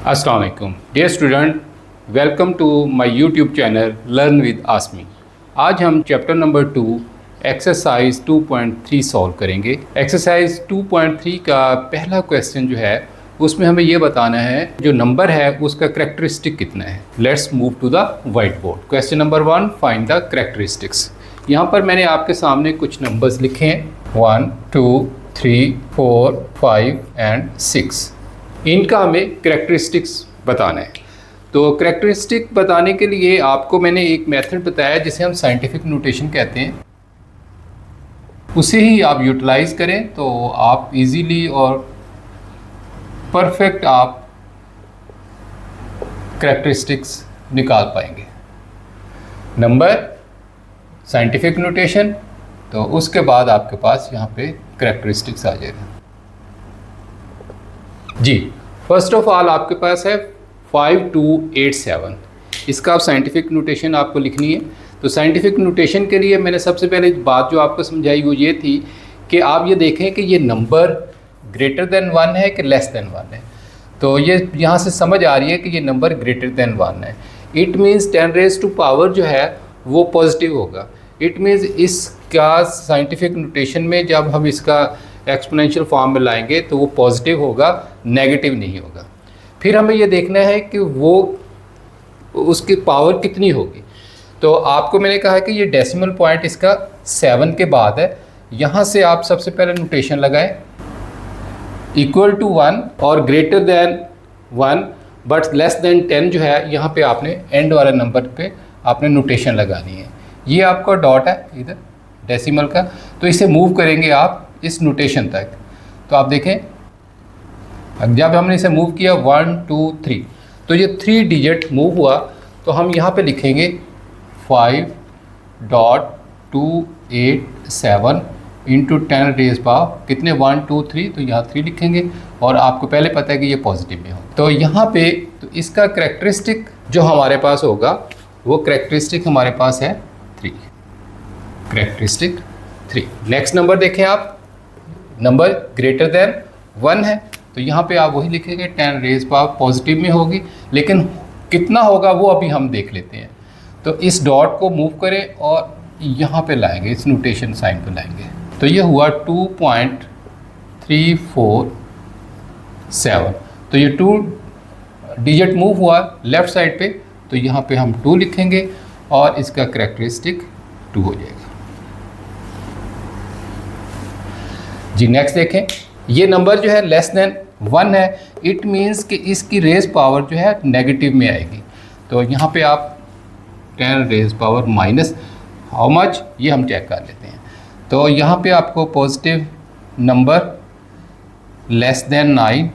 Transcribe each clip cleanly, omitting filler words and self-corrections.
अस्सलाम वालेकुम dear student, welcome to my YouTube channel learn with Aasmi. आज हम चैप्टर नंबर 2 एक्सरसाइज 2.3 सॉल्व करेंगे। एक्सरसाइज 2.3 का पहला क्वेश्चन जो है उसमें हमें ये बताना है जो नंबर है उसका करेक्टरिस्टिक कितना है। Let's move to the whiteboard. Question number 1, find the characteristics. यहाँ पर मैंने आपके सामने कुछ नंबर्स लिखे हैं 1, 2, 3, 4, 5 एंड 6। इनका हमें करेक्टरिस्टिक्स बताना है। तो करेक्टरिस्टिक बताने के लिए आपको मैंने एक मेथड बताया जिसे हम साइंटिफिक नोटेशन कहते हैं, उसे ही आप यूटिलाइज करें तो आप इजीली और परफेक्ट आप करेक्टरिस्टिक्स निकाल पाएंगे। नंबर, साइंटिफिक नोटेशन, तो उसके बाद आपके पास यहाँ पे करेक्टरिस्टिक्स आ जाएगा। जी, फर्स्ट ऑफ ऑल आपके पास है 5287। इसका आप साइंटिफिक नोटेशन आपको लिखनी है। तो साइंटिफिक नोटेशन के लिए मैंने सबसे पहले बात जो आपको समझाई वो ये थी कि आप ये देखें कि ये नंबर ग्रेटर देन 1 है कि लेस देन 1 है। तो ये यहाँ से समझ आ रही है कि ये नंबर ग्रेटर देन 1 है। It means 10 raise to power जो है वो पॉजिटिव होगा। इट मीन्स इसका साइंटिफिक नोटेशन में जब हम इसका एक्सपोनेंशियल फॉर्म में लाएंगे तो वो पॉजिटिव होगा, नेगेटिव नहीं होगा। फिर हमें ये देखना है कि वो उसकी पावर कितनी होगी। तो आपको मैंने कहा कि ये डेसिमल पॉइंट इसका 7 के बाद है। यहाँ से आप सबसे पहले नोटेशन लगाएं इक्वल टू 1 और greater than 1 but less than 10 जो है यहाँ पे आपने एंड वाले नंबर पे आपने नोटेशन लगानी है। ये आपका डॉट है इधर डेसिमल का, तो इसे मूव करेंगे आप इस नोटेशन तक। तो आप देखें जब हमने इसे मूव किया 1, 2, 3 तो ये 3 डिजिट मूव हुआ। तो हम यहाँ पे लिखेंगे 5.287 इंटू 10 रेज़ पावर कितने 1, 2, 3, तो यहाँ 3 लिखेंगे और आपको पहले पता है कि ये पॉजिटिव में हो। तो यहाँ पे तो इसका करेक्टरिस्टिक जो हमारे पास होगा वो करेक्टरिस्टिक हमारे पास है 3, करेक्टरिस्टिक 3। नेक्स्ट नंबर देखें आप, नंबर ग्रेटर देन 1 है तो यहाँ पे आप वही लिखेंगे 10 रेज़ पावर पॉजिटिव में होगी, लेकिन कितना होगा वो अभी हम देख लेते हैं। तो इस डॉट को मूव करें और यहाँ पे लाएंगे, इस नोटेशन साइन पे लाएंगे। तो ये हुआ 2.347। तो ये 2 डिजिट मूव हुआ लेफ़्ट साइड पे, तो यहाँ पे हम 2 लिखेंगे और इसका करेक्टरिस्टिक 2 हो जाएगा। जी नेक्स्ट देखें, ये नंबर जो है लेस देन 1 है। इट मीन्स कि इसकी रेज़ पावर जो है नेगेटिव में आएगी। तो यहाँ पे आप 10 rays power minus how much ये हम चेक कर लेते हैं। तो यहाँ पे आपको positive number less than 9,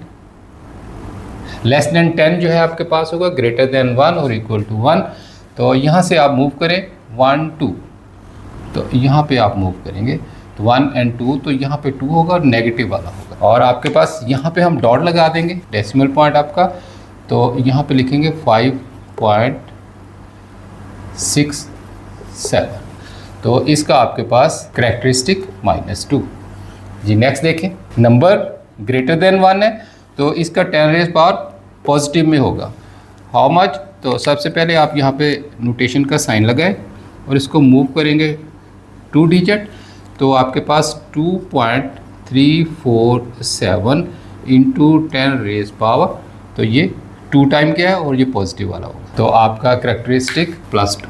less than 10 जो है आपके पास होगा, ग्रेटर देन 1 और इक्वल टू 1। तो यहाँ से आप मूव करें 1, 2, तो यहाँ पे आप मूव करेंगे 1 एंड 2, तो यहाँ पे 2 होगा और नेगेटिव वाला होगा। और आपके पास यहाँ पे हम डॉट लगा देंगे डेसिमल पॉइंट आपका, तो यहाँ पे लिखेंगे 5.67। तो इसका आपके पास करेक्टरिस्टिक -2। जी नेक्स्ट देखें, नंबर ग्रेटर देन 1 है तो इसका 10 रेज़ पावर पॉजिटिव में होगा। हाउ मच, तो सबसे पहले आप यहाँ पे नोटेशन का साइन लगाएं और इसको मूव करेंगे 2 डिजिट, तो आपके पास 2.347 इंटू 10 रेज़ पावर, तो ये 2 टाइम क्या है और ये पॉजिटिव वाला होगा। तो आपका करेक्टरिस्टिक +2।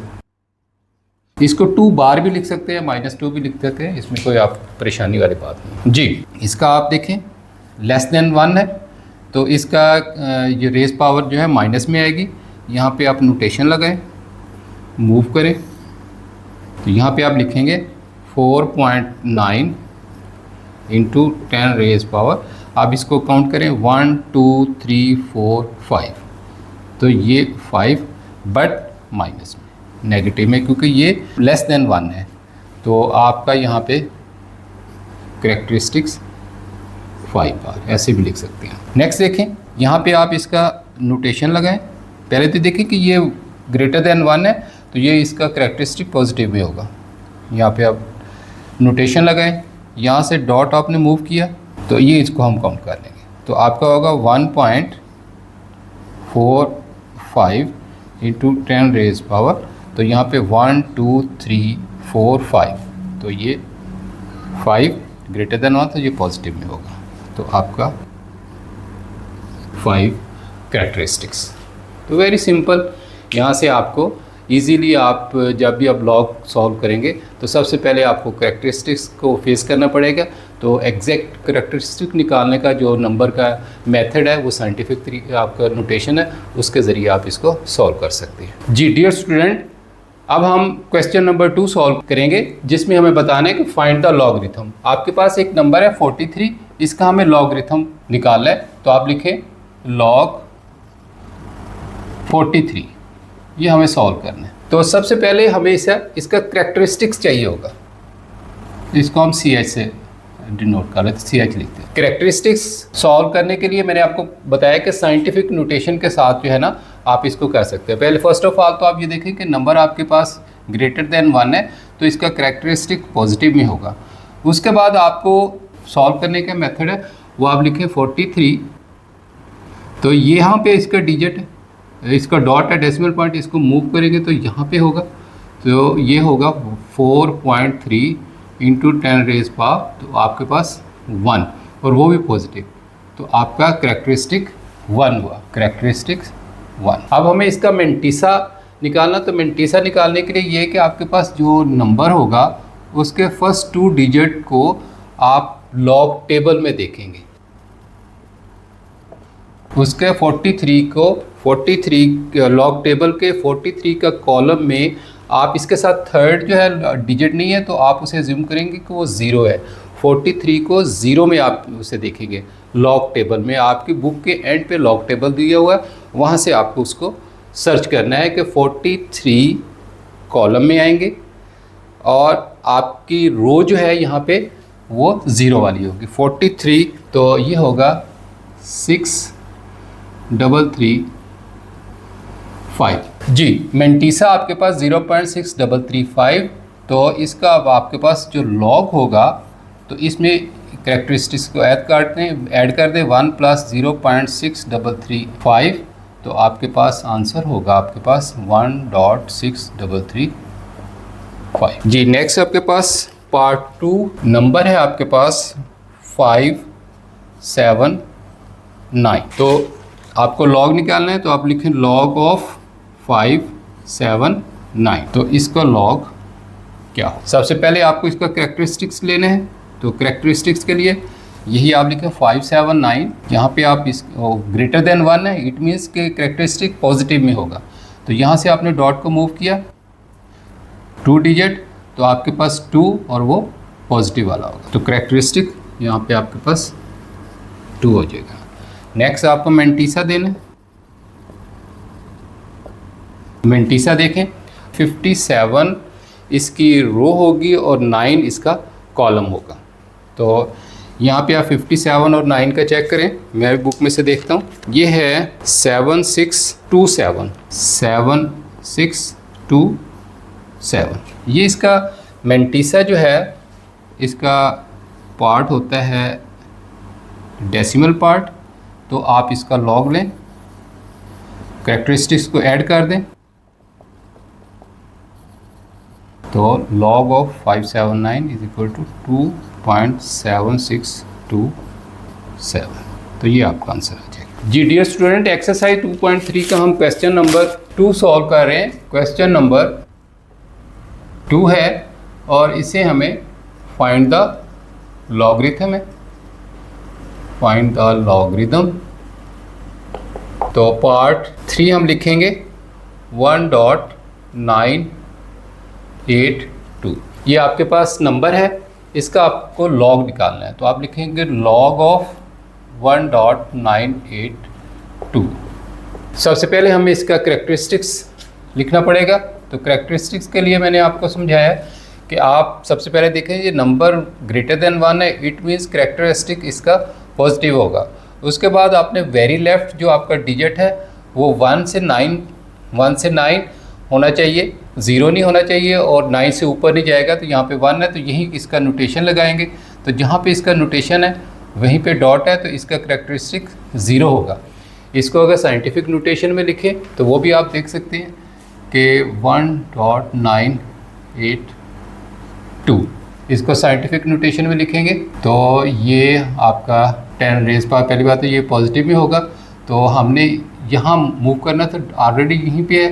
इसको 2 बार भी लिख सकते हैं, -2 भी लिख सकते हैं, इसमें कोई आप परेशानी वाली बात नहीं। जी, इसका आप देखें लेस देन 1 है तो इसका ये रेज़ पावर जो है माइनस में आएगी। यहाँ पे आप नोटेशन लगाएं, मूव करें, तो यहाँ पे आप लिखेंगे 4.9 इंटू 10 रेज़ पावर। आप इसको काउंट करें 1, 2, 3, 4, 5, तो ये 5 बट माइनस में, नेगेटिव में, क्योंकि ये लेस देन 1 है। तो आपका यहाँ पे करेक्टरिस्टिक्स 5 बार ऐसे भी लिख सकते हैं। नेक्स्ट देखें, यहाँ पे आप इसका नोटेशन लगाएं। पहले तो देखें कि ये ग्रेटर देन 1 है तो ये इसका करेक्टरिस्टिक पॉजिटिव में होगा। यहाँ पे आप नोटेशन लगाएं, यहाँ से डॉट आपने मूव किया तो ये इसको हम काउंट कर लेंगे। तो आपका होगा 1.3 4 5 इंटू 10 रेज पावर, तो यहाँ पे 1 2 3 4 5, तो ये 5 ग्रेटर देन 1, तो ये पॉजिटिव में होगा। तो आपका 5 कैरेक्टरिस्टिक्स। तो वेरी सिंपल, यहाँ से आपको इजीली आप जब भी आप लॉग सॉल्व करेंगे तो सबसे पहले आपको कैरेक्टरिस्टिक्स को फेस करना पड़ेगा। तो एग्जैक्ट कैरेक्टरिस्टिक निकालने का जो नंबर का मेथड है वो साइंटिफिक आपका नोटेशन है, उसके ज़रिए आप इसको सॉल्व कर सकते हैं। जी डियर स्टूडेंट, अब हम क्वेश्चन नंबर 2 सॉल्व करेंगे, जिसमें हमें बताना है कि फाइंड द लॉगरिथम। आपके पास एक नंबर है 43, इसका हमें लॉगरिथम निकालना है। तो आप लिखें लॉग 43, ये हमें सॉल्व करना है। तो सबसे पहले हमें इसका कैरेक्टरिस्टिक्स चाहिए होगा, इसको हम CH से डिनोट कर लेते हैं, CH लिखते हैं। कैरेक्टरिस्टिक्स सॉल्व करने के लिए मैंने आपको बताया कि साइंटिफिक नोटेशन के साथ जो है ना आप इसको कर सकते हैं। पहले फर्स्ट ऑफ ऑल तो आप ये देखें कि नंबर आपके पास ग्रेटर देन 1 है, तो इसका कैरेक्टरिस्टिक पॉजिटिव में होगा। उसके बाद आपको सॉल्व करने का मेथड है वो आप लिखें 43, तो यहाँ पे इसका डिजिट है, इसका डॉट है डेसिमल पॉइंट, इसको मूव करेंगे तो यहाँ पे होगा, तो ये होगा 4.3 इंटू 10 रेज पावर, तो आपके पास 1, और वो भी पॉजिटिव, तो आपका कैरेक्टरिस्टिक 1 हुआ, कैरेक्टरिस्टिक 1। अब हमें इसका मेंटिसा निकालना, तो मेंटिसा निकालने के लिए ये है कि आपके पास जो नंबर होगा उसके फर्स्ट 2 डिजिट को आप लॉग टेबल में देखेंगे। उसके 43 लॉग टेबल के 43 का कॉलम में आप इसके साथ थर्ड जो है डिजिट नहीं है, तो आप उसे ज्यूम करेंगे कि वो 0 है। 43 को 0 में आप उसे देखेंगे लॉग टेबल में, आपकी बुक के एंड पे लॉग टेबल दिया हुआ है, वहाँ से आपको उसको सर्च करना है कि 43 कॉलम में आएंगे और आपकी रो जो है यहाँ पे वो 0 वाली होगी। 43 तो ये होगा 6335। जी मेंटिसा आपके पास 0.6335, तो इसका अब आपके पास जो लॉग होगा तो इसमें कैरेक्टरिस्टिक्स को ऐड कर दें 1 + 0.6335, तो आपके पास आंसर होगा आपके पास 1.6335। जी नेक्स्ट आपके पास पार्ट 2 नंबर है आपके पास 579। तो आपको लॉग निकालना है, तो आप लिखें लॉग ऑफ 579। तो इसका लॉग क्या हो, सबसे पहले आपको इसका कैरेक्टरिस्टिक्स लेने हैं। तो कैरेक्टरिस्टिक्स के लिए यही आप लिखें 579, यहाँ पे आप इस ग्रेटर देन 1 है, इट मीन्स के कैरेक्टरिस्टिक पॉजिटिव में होगा। तो यहाँ से आपने डॉट को मूव किया 2 डिजिट, तो आपके पास 2 और वो पॉजिटिव वाला होगा, तो कैरेक्टरिस्टिक यहाँ पे आपके पास 2 हो जाएगा। नेक्स्ट आपको मेंटिसा देना है। मेंटिसा देखें 57 इसकी रो होगी और 9 इसका कॉलम होगा। तो यहाँ पे आप 57 और 9 का चेक करें, मैं बुक में से देखता हूँ। ये है 7627, ये इसका मेंटिसा जो है इसका पार्ट होता है डेसिमल पार्ट, तो आप इसका लॉग लें, कैरेक्टरिस्टिक्स को ऐड कर दें, तो log of 579 is equal to 2.7627, तो ये आपका आंसर आ जाएगा। जी डियर स्टूडेंट, एक्सरसाइज 2.3 का हम क्वेश्चन नंबर 2 सॉल्व कर रहे हैं। क्वेश्चन नंबर 2 है और इसे हमें फाइंड द लॉगरिथम है, फाइंड द लॉगरिथम। तो पार्ट 3 हम लिखेंगे 1.982, ये आपके पास नंबर है, इसका आपको लॉग निकालना है। तो आप लिखेंगे लॉग ऑफ 1.982। सबसे पहले हमें इसका कैरेक्टरिस्टिक्स लिखना पड़ेगा। तो कैरेक्टरिस्टिक्स के लिए मैंने आपको समझाया कि आप सबसे पहले देखें ये नंबर ग्रेटर देन 1 है, इट मीन्स कैरेक्टरिस्टिक इसका पॉजिटिव होगा। उसके बाद आपने वेरी लेफ्ट जो आपका डिजिट है वो 1 से 9 होना चाहिए, 0 नहीं होना चाहिए और 9 से ऊपर नहीं जाएगा। तो यहाँ पे 1 है, तो यहीं इसका नोटेशन लगाएंगे। तो जहाँ पे इसका नोटेशन है वहीं पे डॉट है, तो इसका कैरेक्टरिस्टिक 0 होगा। इसको अगर साइंटिफिक नोटेशन में लिखें तो वो भी आप देख सकते हैं कि 1.982, इसको साइंटिफिक नोटेशन में लिखेंगे तो ये आपका 10 रेज़ पावर, पहली बात तो ये पॉजिटिव में होगा, तो हमने यहाँ मूव करना तो ऑलरेडी यहीं पे है,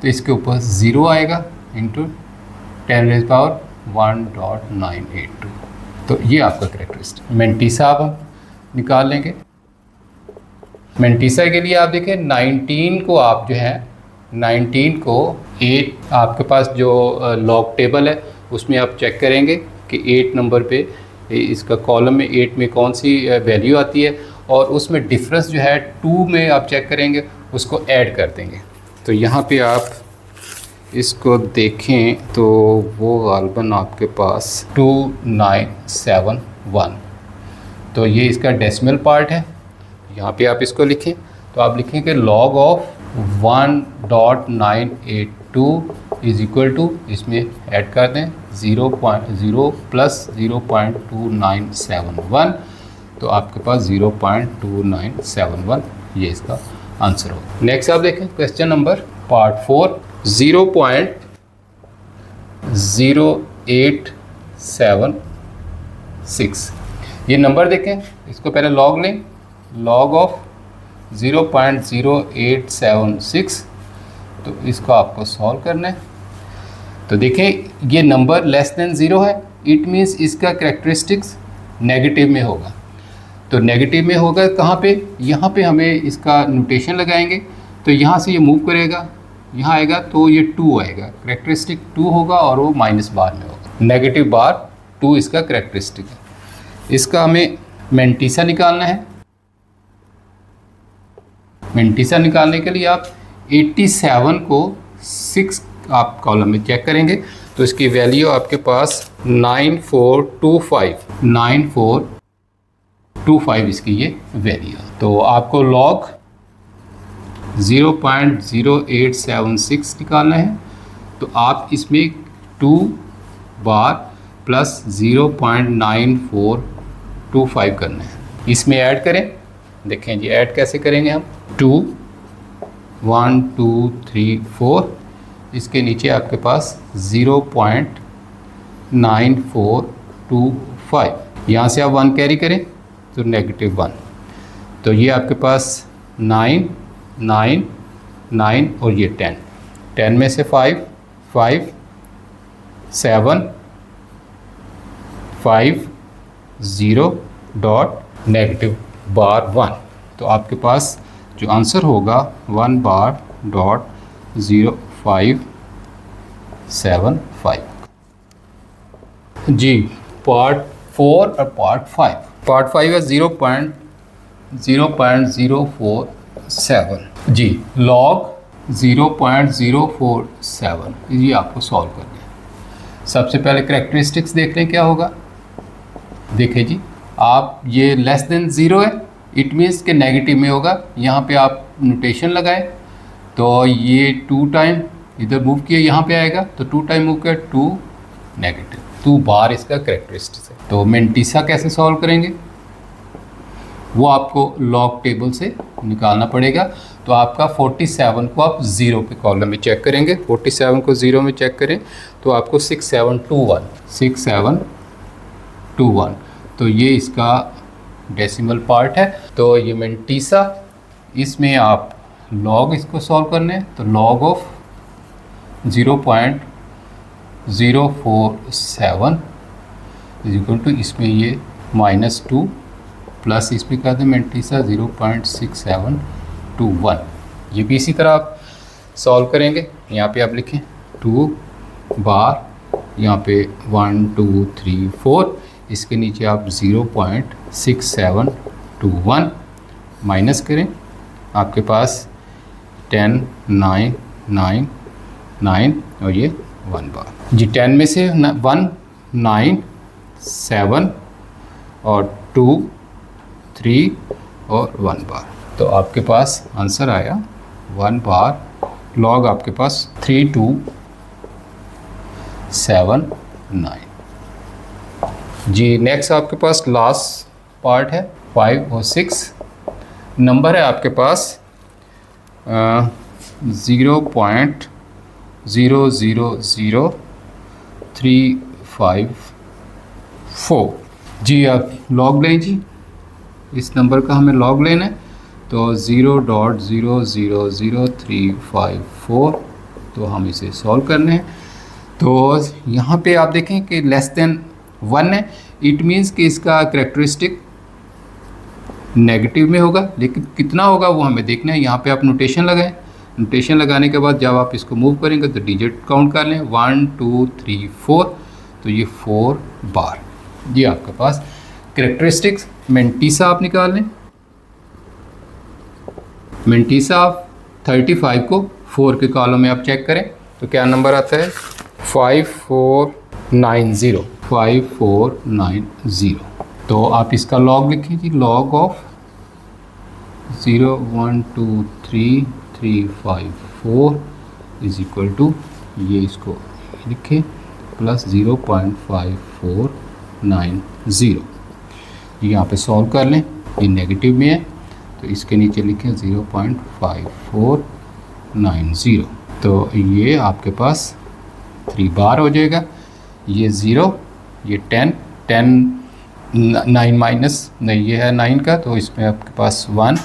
तो इसके ऊपर 0 आएगा इंटू 10 रेज़ पावर 1.982। तो ये आपका कैरेक्टरिस्टिक। मेंटिसा अब हम निकाल लेंगे। मेंटिसा के लिए आप देखें 19 को आप जो है 19 को 8, आपके पास जो लॉग टेबल है उसमें आप चेक करेंगे कि 8 नंबर पे इसका कॉलम में 8 में कौन सी वैल्यू आती है, और उसमें डिफरेंस जो है 2 में आप चेक करेंगे, उसको ऐड कर देंगे। तो यहाँ पे आप इसको देखें तो वो गालबन आपके पास 2971, तो ये इसका डेसिमल पार्ट है। यहाँ पे आप इसको लिखें तो आप लिखें कि log of 1.982 is equal to, इसमें ऐड कर दें 0.0 प्लस 0.2971, तो आपके पास 0.2971 ये इसका आंसर होगा। नेक्स्ट आप देखें क्वेश्चन नंबर पार्ट 4, 0.0876। ये नंबर देखें, इसको पहले लॉग लें, लॉग ऑफ 0.0876, तो इसको आपको सॉल्व करना है। तो देखें ये नंबर लेस देन 0 है, इट मीन्स इसका कैरेक्टरिस्टिक्स नेगेटिव में होगा। तो नेगेटिव में होगा कहाँ पे, यहाँ पे हमें इसका नोटेशन लगाएंगे, तो यहाँ से ये मूव करेगा, यहाँ आएगा तो ये 2 आएगा, कैरेक्टरिस्टिक 2 होगा और वो माइनस बार में होगा, नेगेटिव बार 2 इसका कैरेक्टरिस्टिक है। इसका हमें मेंटिसा निकालना है। मेंटिसा निकालने के लिए आप 87 को 6 आप कॉलम में चेक करेंगे, तो इसकी वैल्यू आपके पास 9425 इसकी ये वैल्यू। तो आपको लॉग 0.0876 निकालना है, तो आप इसमें 2 बार प्लस 0.9425 करना है, इसमें ऐड करें। देखें जी ऐड कैसे करेंगे हम, 2 1 2 3 4, इसके नीचे आपके पास 0.9425, यहाँ से आप 1 कैरी करें तो -1, तो ये आपके पास 9 9 9 और ये 10 में से 5 5 7 5 0 डॉट नेगेटिव बार 1, तो आपके पास जो आंसर होगा 1 बार डॉट 0575। जी पार्ट 4 और पार्ट 5। पार्ट 5 है 0.047। जी लॉग 0.047 ये आपको सॉल्व करना है। सबसे पहले कैरेक्टरिस्टिक्स देख लें क्या होगा। देखिए जी आप ये लेस देन 0 है, इट मीन्स के नेगेटिव में होगा, यहाँ पे आप नोटेशन लगाएं, तो ये 2 टाइम इधर मूव किया यहाँ पे आएगा, तो 2 टाइम मूव किया 2 नेगेटिव, 2 बार इसका कैरेक्टरिस्टिक्स है। तो मेंटिसा कैसे सॉल्व करेंगे वो आपको लॉग टेबल से निकालना पड़ेगा। तो आपका 47 को आप 0 के कॉलम में चेक करेंगे, 47 को 0 में चेक करें तो आपको 6721, तो ये इसका डेसिमल पार्ट है। तो ये मेंटिसा, इसमें आप लॉग इसको सॉल्व करने हैं, तो log of 0.047 is equal to, इसमें ये -2 प्लस इसमें कर दें मेंटिसा 0.6721, ये भी इसी तरह आप सॉल्व करेंगे। यहाँ पे आप लिखें 2 बार, यहाँ पे 1 2 3 4, इसके नीचे आप 0.6721 माइनस करें, आपके पास 10 9 9 9 और ये 1 बार। जी 10 में से 1 9 7 और 2 3 और 1 बार, तो आपके पास आंसर आया 1 बार। लॉग आपके पास 3279। जी नेक्स्ट आपके पास लास्ट पार्ट है 5 और 6। नंबर है आपके पास 0.000354। जी आप लॉग लें जी, इस नंबर का हमें लॉग लेना है, तो 0.000354, तो हम इसे सॉल्व करने हैं। तो यहाँ पे आप देखें कि लेस देन 1 है, इट मीन्स कि इसका करेक्टरिस्टिक नेगेटिव में होगा, लेकिन कितना होगा वो हमें देखना है। यहाँ पे आप नोटेशन लगाएं, नोटेशन लगाने के बाद जब आप इसको मूव करेंगे तो डिजिट काउंट कर लें 1 2 3 4, तो ये 4 बार। ये आपके पास करेक्टरिस्टिक्स मेंटिसा आप निकाल लें। मेंटिसा आप 35 को 4 के कॉलम में आप चेक करें तो क्या नंबर आता है 5490। 5490। तो आप इसका लॉग लिखें जी, log of 0.12354 is equal to, ये इसको लिखें प्लस 0.5490। यहाँ पे सॉल्व कर लें, ये नेगेटिव में है तो इसके नीचे लिखें 0.5490। तो ये आपके पास 3 बार हो जाएगा। ये 0, ये 10, 9 माइनस नहीं, ये है 9 का, तो इसमें आपके पास 1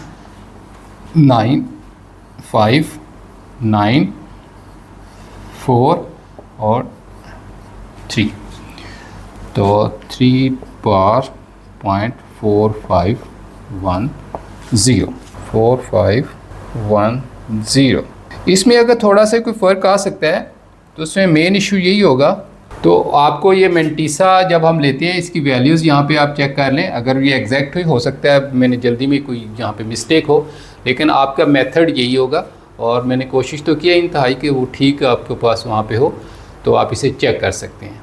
9 5 9 4 और 3, तो 3 बार .4510। इसमें अगर थोड़ा सा कोई फ़र्क आ सकता है तो उसमें मेन इशू यही होगा। तो आपको ये मेंटिसा जब हम लेते हैं इसकी वैल्यूज़ यहाँ पे आप चेक कर लें, अगर ये एग्जैक्ट हुई, हो सकता है मैंने जल्दी में कोई यहाँ पे मिस्टेक हो, लेकिन आपका मेथड यही होगा। और मैंने कोशिश तो किया इंतहाई कि वो ठीक आपके पास वहाँ पे हो, तो आप इसे चेक कर सकते हैं।